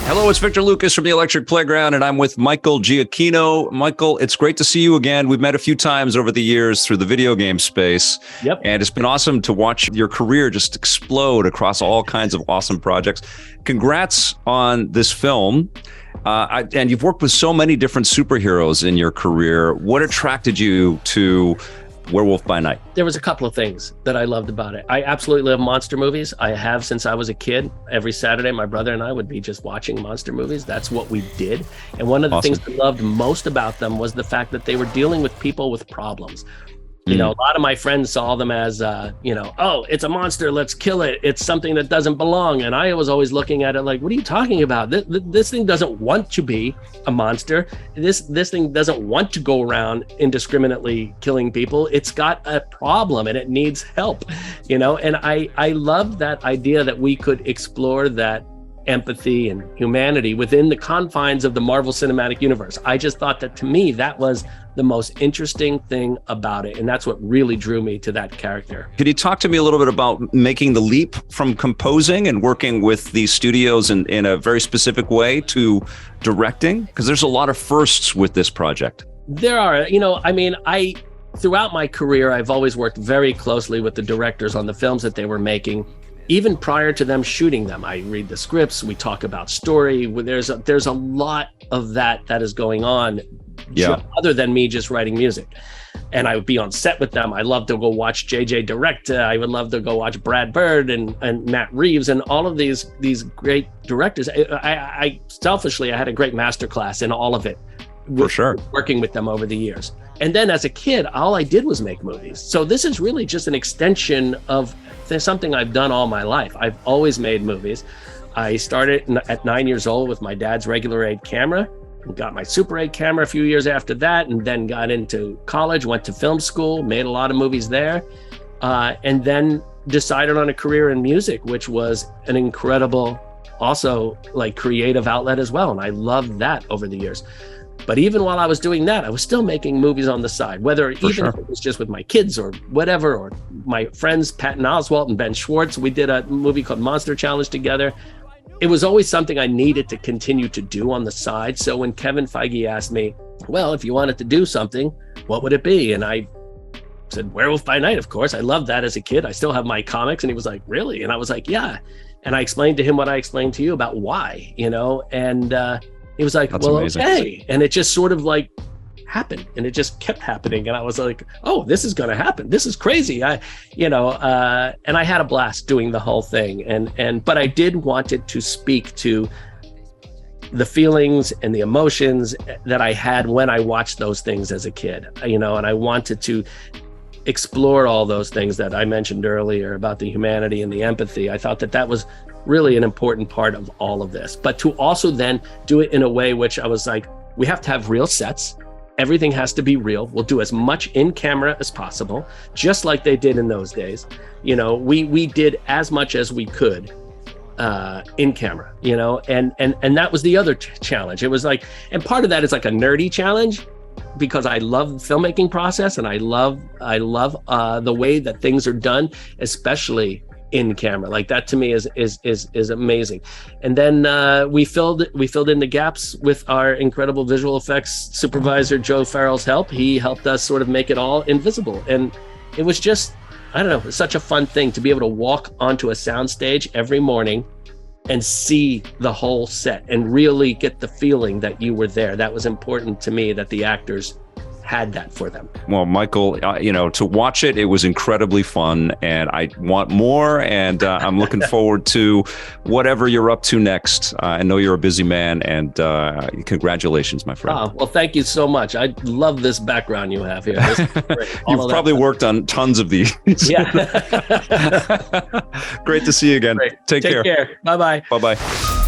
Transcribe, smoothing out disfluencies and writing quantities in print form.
Hello, it's Victor Lucas from the Electric Playground, and I'm with Michael Giacchino. Michael, it's great to see you again. We've met a few times over the years through the video game space. Yep. And it's been awesome to watch your career just explode across all kinds of awesome projects. Congrats on this film. And you've worked with so many different superheroes in your career. What attracted you to Werewolf by Night? There was a couple of things that I loved about it. I absolutely love monster movies. I have since I was a kid. Every Saturday, my brother and I would be just watching monster movies. That's what we did. And one of the things I loved most about them was the fact that they were dealing with people with problems. You know, a lot of my friends saw them as, oh, it's a monster, let's kill it. It's something that doesn't belong. And I was always looking at it like, what are you talking about? This thing doesn't want to be a monster. This thing doesn't want to go around indiscriminately killing people. It's got a problem and it needs help, and I love that idea that we could explore that empathy and humanity within the confines of the Marvel Cinematic Universe. I just thought that, to me, that was the most interesting thing about it. And that's what really drew me to that character. Could you talk to me a little bit about making the leap from composing and working with these studios in a very specific way to directing? Because there's a lot of firsts with this project. There are, throughout my career, I've always worked very closely with the directors on the films that they were making. Even prior to them shooting them, I read the scripts, we talk about story. There's a lot of that is going on, other than me just writing music. And I would be on set with them. I love to go watch JJ direct. I would love to go watch Brad Bird and Matt Reeves and all of these great directors. I selfishly, I had a great masterclass in all of it. For sure. Working with them over the years. And then as a kid, all I did was make movies. So this is really just an extension of something I've done all my life. I've always made movies. I started at 9 years old with my dad's regular 8 camera, got my Super 8 camera a few years after that, and then got into college, went to film school, made a lot of movies there, and then decided on a career in music, which was an incredible, also like creative outlet as well. And I loved that over the years. But even while I was doing that, I was still making movies on the side, whether if it was just with my kids or whatever, or my friends, Patton Oswalt and Ben Schwartz. We did a movie called Monster Challenge together. It was always something I needed to continue to do on the side. So when Kevin Feige asked me, well, if you wanted to do something, what would it be? And I said, Werewolf by Night, of course. I loved that as a kid. I still have my comics. And he was like, really? And I was like, yeah. And I explained to him what I explained to you about why, and he was like, well, amazing. Okay. And it just sort of like happened, and it just kept happening. And I was like, oh, this is going to happen. This is crazy. And I had a blast doing the whole thing. But I did want it to speak to the feelings and the emotions that I had when I watched those things as a kid, and I wanted to explore all those things that I mentioned earlier about the humanity and the empathy. I thought that was really an important part of all of this, but to also then do it in a way which I was like, we have to have real sets. Everything has to be real. We'll do as much in camera as possible, just like they did in those days. We did as much as we could in camera, and that was the other challenge. It was like, and part of that is like a nerdy challenge, because I love the filmmaking process, and I love the way that things are done, especially in camera. Like that to me is amazing. And then we filled in the gaps with our incredible visual effects supervisor, Joe Farrell's help. He helped us sort of make it all invisible. And it was just, I don't know, it's such a fun thing to be able to walk onto a soundstage every morning and see the whole set and really get the feeling that you were there. That was important to me, that the actors had that for them. Well, Michael, to watch it, it was incredibly fun, and I want more, and I'm looking forward to whatever you're up to next. I know you're a busy man, and congratulations, my friend. Oh, well, thank you so much. I love this background you have here. You've probably worked on tons of these. Yeah. Great to see you again. Great. Take care. Bye-bye. Bye-bye.